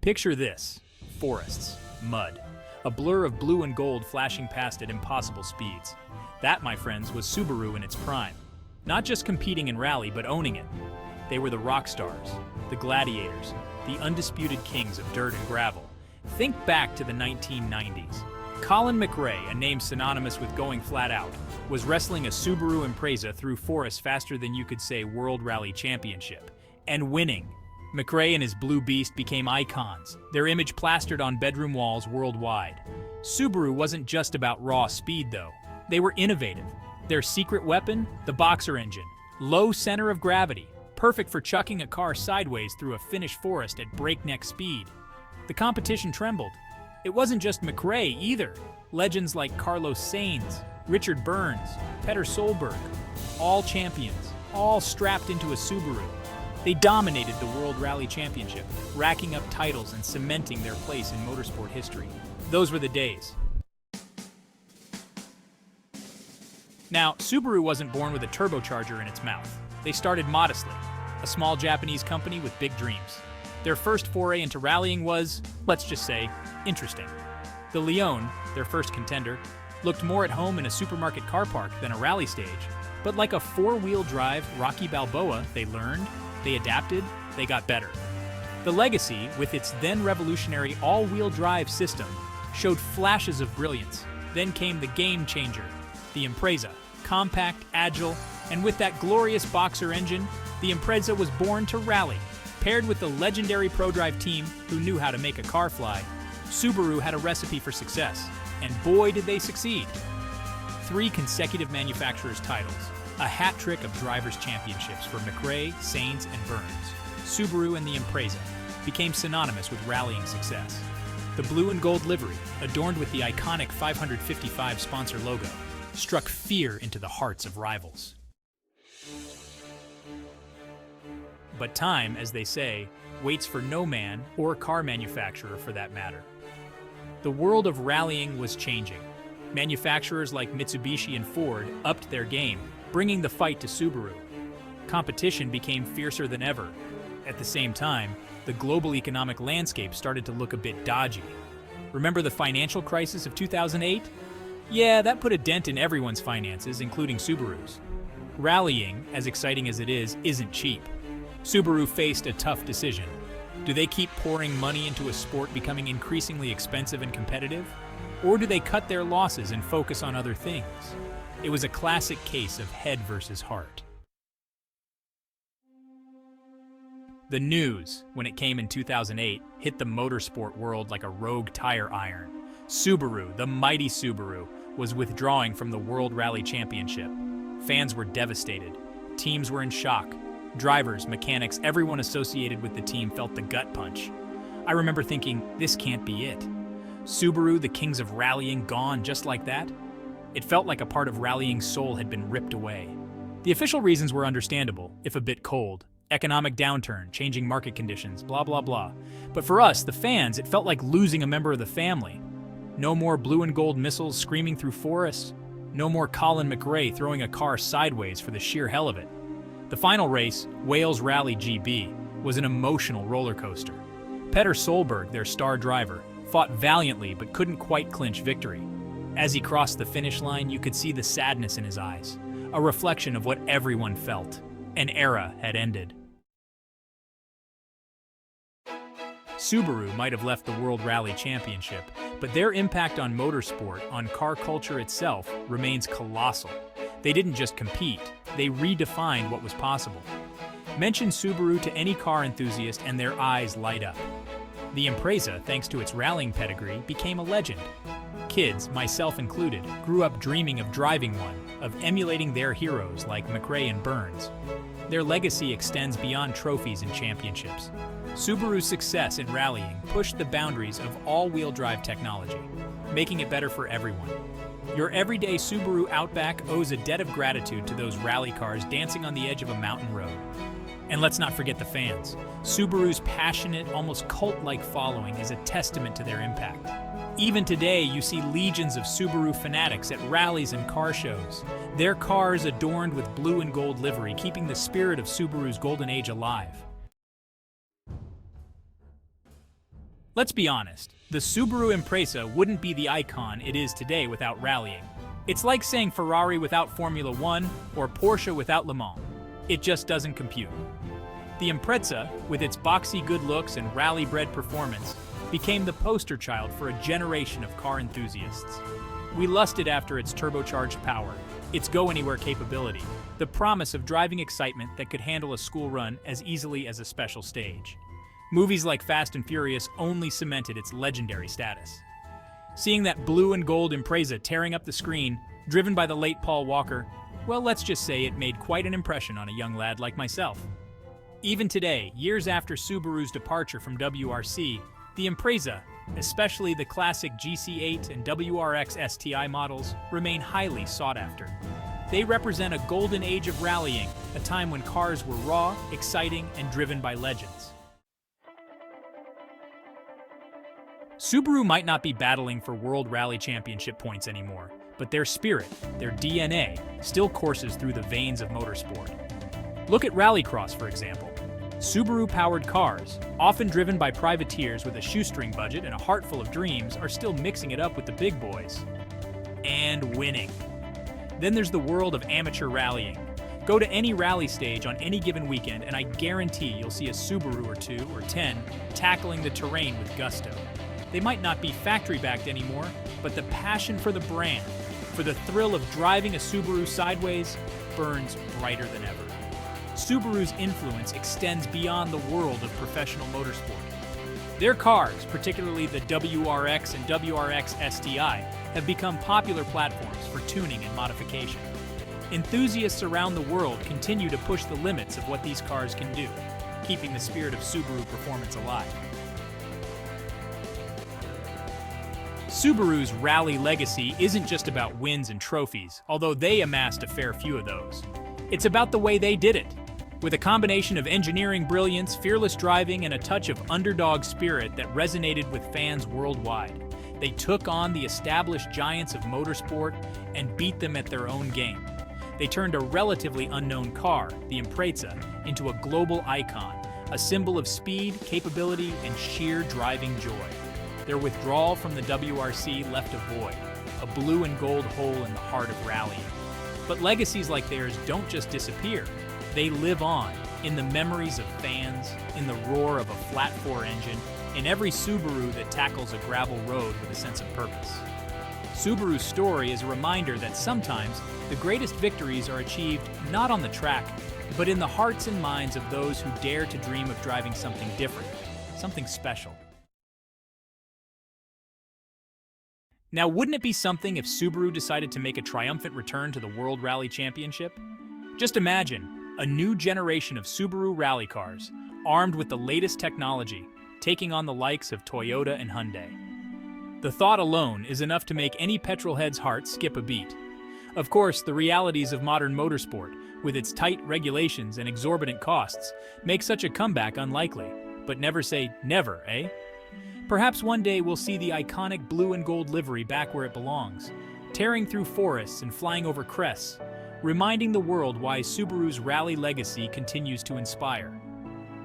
Picture this: forests, mud, a blur of blue and gold flashing past at impossible speeds. That, my friends, was Subaru in its prime. Not just competing in rally, but owning it. They were the rock stars, the gladiators, the undisputed kings of dirt and gravel. Think back to the 1990s. Colin McRae, a name synonymous with going flat out, was wrestling a Subaru Impreza through forests faster than you could say World Rally Championship, and winning. McRae and his Blue Beast became icons, their image plastered on bedroom walls worldwide. Subaru wasn't just about raw speed, though. They were innovative. Their secret weapon? The boxer engine. Low center of gravity, perfect for chucking a car sideways through a Finnish forest at breakneck speed. The competition trembled. It wasn't just McRae either. Legends like Carlos Sainz, Richard Burns, Petter Solberg, all champions, all strapped into a Subaru. They dominated the World Rally Championship, racking up titles and cementing their place in motorsport history. Those were the days. Now, Subaru wasn't born with a turbocharger in its mouth. They started modestly, a small Japanese company with big dreams. Their first foray into rallying was, let's just say, interesting. The Leon, their first contender, looked more at home in a supermarket car park than a rally stage. But like a four-wheel drive Rocky Balboa, they learned, they adapted, they got better. The Legacy, with its then revolutionary all-wheel drive system, showed flashes of brilliance. Then came the game changer, the Impreza. Compact, agile, and with that glorious boxer engine, the Impreza was born to rally. Paired with the legendary ProDrive team who knew how to make a car fly, Subaru had a recipe for success, and boy did they succeed. 3 consecutive manufacturers' titles, a hat trick of drivers' championships for McRae, Sainz, and Burns. Subaru and the Impreza became synonymous with rallying success. The blue and gold livery, adorned with the iconic 555 sponsor logo, struck fear into the hearts of rivals. But time, as they say, waits for no man or car manufacturer for that matter. The world of rallying was changing. Manufacturers like Mitsubishi and Ford upped their game, bringing the fight to Subaru. Competition became fiercer than ever. At the same time, the global economic landscape started to look a bit dodgy. Remember the financial crisis of 2008? Yeah, that put a dent in everyone's finances, including Subaru's. Rallying, as exciting as it is, isn't cheap. Subaru faced a tough decision. Do they keep pouring money into a sport becoming increasingly expensive and competitive? Or do they cut their losses and focus on other things? It was a classic case of head versus heart. The news, when it came in 2008, hit the motorsport world like a rogue tire iron. Subaru, the mighty Subaru, was withdrawing from the World Rally Championship. Fans were devastated. Teams were in shock. Drivers, mechanics, everyone associated with the team felt the gut punch. I remember thinking, this can't be it. Subaru, the kings of rallying, gone just like that? It felt like a part of rallying's soul had been ripped away. The official reasons were understandable, if a bit cold. Economic downturn, changing market conditions, blah, blah, blah. But for us, the fans, it felt like losing a member of the family. No more blue and gold missiles screaming through forests. No more Colin McRae throwing a car sideways for the sheer hell of it. The final race, Wales Rally GB, was an emotional roller coaster. Petter Solberg, their star driver, fought valiantly but couldn't quite clinch victory. As he crossed the finish line, you could see the sadness in his eyes, a reflection of what everyone felt. An era had ended. Subaru might have left the World Rally Championship, but their impact on motorsport, on car culture itself, remains colossal. They didn't just compete, they redefined what was possible. Mention Subaru to any car enthusiast and their eyes light up. The Impreza, thanks to its rallying pedigree, became a legend. Kids, myself included, grew up dreaming of driving one, of emulating their heroes like McRae and Burns. Their legacy extends beyond trophies and championships. Subaru's success in rallying pushed the boundaries of all-wheel drive technology, making it better for everyone. Your everyday Subaru Outback owes a debt of gratitude to those rally cars dancing on the edge of a mountain road. And let's not forget the fans. Subaru's passionate, almost cult-like following is a testament to their impact. Even today, you see legions of Subaru fanatics at rallies and car shows. Their cars adorned with blue and gold livery, keeping the spirit of Subaru's golden age alive. Let's be honest, the Subaru Impreza wouldn't be the icon it is today without rallying. It's like saying Ferrari without Formula One or Porsche without Le Mans. It just doesn't compute. The Impreza, with its boxy good looks and rally-bred performance, became the poster child for a generation of car enthusiasts. We lusted after its turbocharged power, its go-anywhere capability, the promise of driving excitement that could handle a school run as easily as a special stage. Movies like Fast and Furious only cemented its legendary status. Seeing that blue and gold Impreza tearing up the screen, driven by the late Paul Walker, well, let's just say it made quite an impression on a young lad like myself. Even today, years after Subaru's departure from WRC, the Impreza, especially the classic GC8 and WRX STI models, remain highly sought after. They represent a golden age of rallying, a time when cars were raw, exciting, and driven by legends. Subaru might not be battling for World Rally Championship points anymore, but their spirit, their DNA, still courses through the veins of motorsport. Look at Rallycross, for example. Subaru-powered cars, often driven by privateers with a shoestring budget and a heart full of dreams, are still mixing it up with the big boys. And winning. Then there's the world of amateur rallying. Go to any rally stage on any given weekend, and I guarantee you'll see a Subaru or 2 or 10 tackling the terrain with gusto. They might not be factory-backed anymore, but the passion for the brand, for the thrill of driving a Subaru sideways, burns brighter than ever. Subaru's influence extends beyond the world of professional motorsport. Their cars, particularly the WRX and WRX STI, have become popular platforms for tuning and modification. Enthusiasts around the world continue to push the limits of what these cars can do, keeping the spirit of Subaru performance alive. Subaru's rally legacy isn't just about wins and trophies, although they amassed a fair few of those. It's about the way they did it. With a combination of engineering brilliance, fearless driving, and a touch of underdog spirit that resonated with fans worldwide, they took on the established giants of motorsport and beat them at their own game. They turned a relatively unknown car, the Impreza, into a global icon, a symbol of speed, capability, and sheer driving joy. Their withdrawal from the WRC left a void, a blue and gold hole in the heart of rallying. But legacies like theirs don't just disappear. They live on, in the memories of fans, in the roar of a flat-4 engine, in every Subaru that tackles a gravel road with a sense of purpose. Subaru's story is a reminder that sometimes the greatest victories are achieved not on the track, but in the hearts and minds of those who dare to dream of driving something different, something special. Now, wouldn't it be something if Subaru decided to make a triumphant return to the World Rally Championship? Just imagine a new generation of Subaru rally cars, armed with the latest technology, taking on the likes of Toyota and Hyundai. The thought alone is enough to make any petrolhead's heart skip a beat. Of course, the realities of modern motorsport, with its tight regulations and exorbitant costs, make such a comeback unlikely. But never say never, eh? Perhaps one day we'll see the iconic blue and gold livery back where it belongs, tearing through forests and flying over crests, reminding the world why Subaru's rally legacy continues to inspire.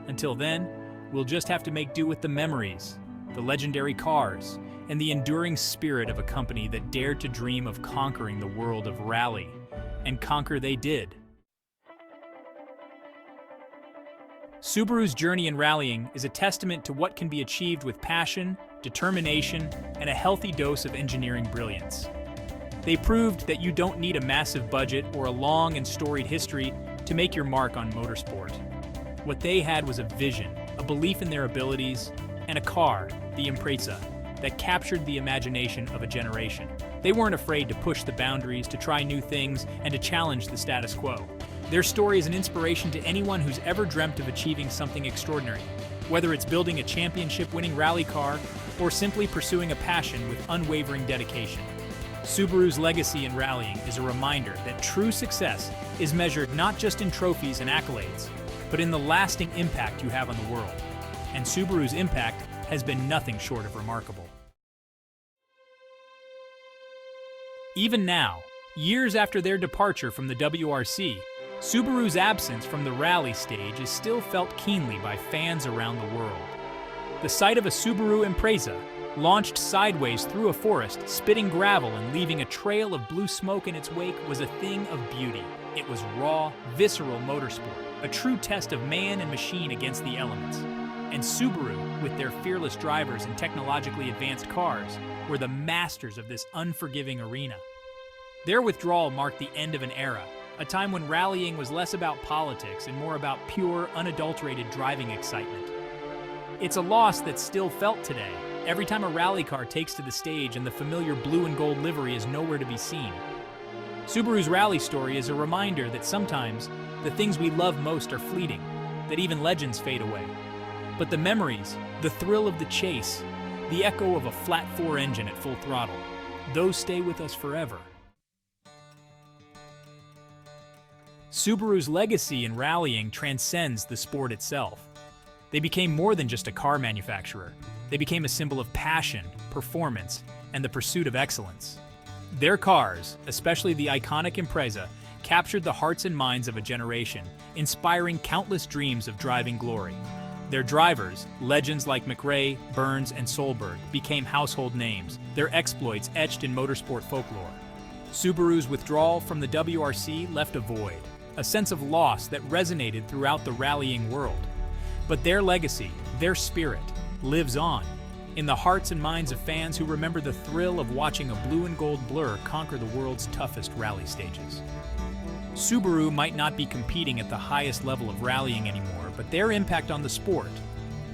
Until then, we'll just have to make do with the memories, the legendary cars, and the enduring spirit of a company that dared to dream of conquering the world of rally. And conquer they did. Subaru's journey in rallying is a testament to what can be achieved with passion, determination, and a healthy dose of engineering brilliance. They proved that you don't need a massive budget or a long and storied history to make your mark on motorsport. What they had was a vision, a belief in their abilities, and a car, the Impreza, that captured the imagination of a generation. They weren't afraid to push the boundaries, to try new things, and to challenge the status quo. Their story is an inspiration to anyone who's ever dreamt of achieving something extraordinary, whether it's building a championship-winning rally car or simply pursuing a passion with unwavering dedication. Subaru's legacy in rallying is a reminder that true success is measured not just in trophies and accolades, but in the lasting impact you have on the world. And Subaru's impact has been nothing short of remarkable. Even now, years after their departure from the WRC, Subaru's absence from the rally stage is still felt keenly by fans around the world. The sight of a Subaru Impreza, launched sideways through a forest, spitting gravel and leaving a trail of blue smoke in its wake, was a thing of beauty. It was raw, visceral motorsport, a true test of man and machine against the elements. And Subaru, with their fearless drivers and technologically advanced cars, were the masters of this unforgiving arena. Their withdrawal marked the end of an era, a time when rallying was less about politics and more about pure, unadulterated driving excitement. It's a loss that's still felt today, every time a rally car takes to the stage and the familiar blue and gold livery is nowhere to be seen. Subaru's rally story is a reminder that sometimes the things we love most are fleeting, that even legends fade away. But the memories, the thrill of the chase, the echo of a flat 4 engine at full throttle, those stay with us forever. Subaru's legacy in rallying transcends the sport itself. They became more than just a car manufacturer. They became a symbol of passion, performance, and the pursuit of excellence. Their cars, especially the iconic Impreza, captured the hearts and minds of a generation, inspiring countless dreams of driving glory. Their drivers, legends like McRae, Burns, and Solberg, became household names, their exploits etched in motorsport folklore. Subaru's withdrawal from the WRC left a void, a sense of loss that resonated throughout the rallying world. But their legacy, their spirit, lives on, in the hearts and minds of fans who remember the thrill of watching a blue and gold blur conquer the world's toughest rally stages. Subaru might not be competing at the highest level of rallying anymore, but their impact on the sport,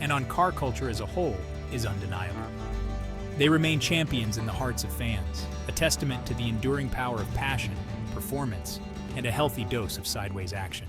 and on car culture as a whole, is undeniable. They remain champions in the hearts of fans, a testament to the enduring power of passion, performance, and a healthy dose of sideways action.